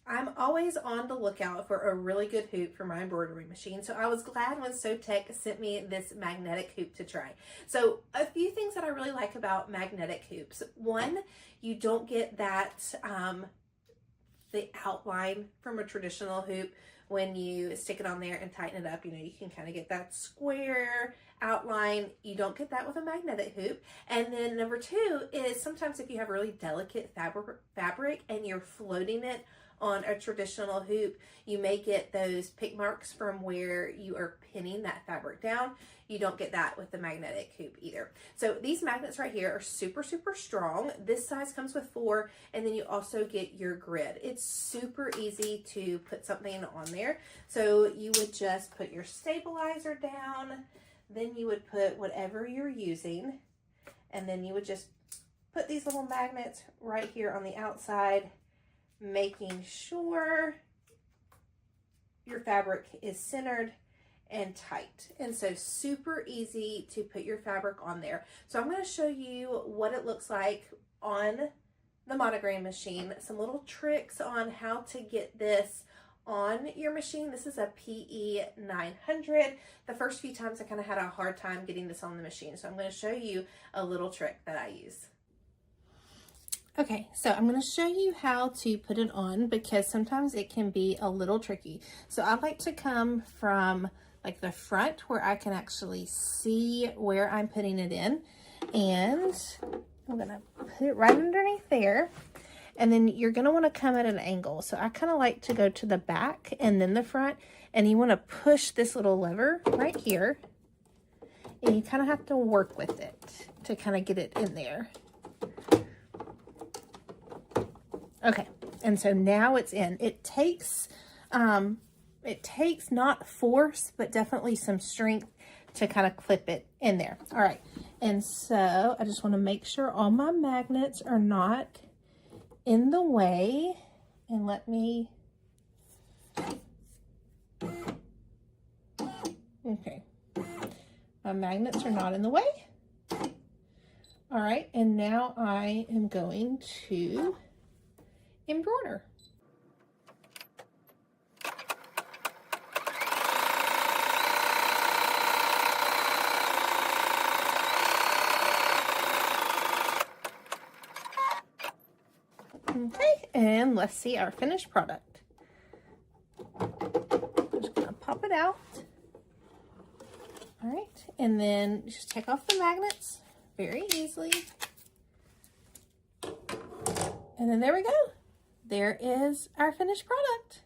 I'm always on the lookout for a really good hoop for my embroidery machine. So I was glad when Sewtech sent me this magnetic hoop to try. So a few things that I really like about magnetic hoops. One, you don't get that the outline from a traditional hoop when you stick it on there and tighten it up. You know, you can kind of get that square outline. You don't get that with a magnetic hoop. And then number two is sometimes if you have really delicate fabric and you're floating it on a traditional hoop, you may get those pick marks from where you are pinning that fabric down. You don't get that with the magnetic hoop either. So these magnets right here are super, super strong. This size comes with 4, and then you also get your grid. It's super easy to put something on there. So you would just put your stabilizer down, then you would put whatever you're using, and then you would just put these little magnets right here on the outside, making sure your fabric is centered and tight. And so super easy to put your fabric on there. So I'm going to show you what it looks like on the monogram machine, some little tricks on how to get this on your machine. This is a PE900. The first few times I kind of had a hard time getting this on the machine. So I'm going to show you a little trick that I use. Okay, so I'm going to show you how to put it on because sometimes it can be a little tricky. So I like to come from like the front where I can actually see where I'm putting it in, and I'm going to put it right underneath there. And then you're going to want to come at an angle. So I kind of like to go to the back and then the front, and you want to push this little lever right here, and you kind of have to work with it to kind of get it in there. Okay, and so now it's in. It takes not force, but definitely some strength to kind of clip it in there. All right, and so I just want to make sure all my magnets are not in the way, and let me, okay, my magnets are not in the way. All right, and now I am going to embroider. Okay, and let's see our finished product. I'm just gonna pop it out. All right, and then just take off the magnets very easily. And then there we go. There is our finished product.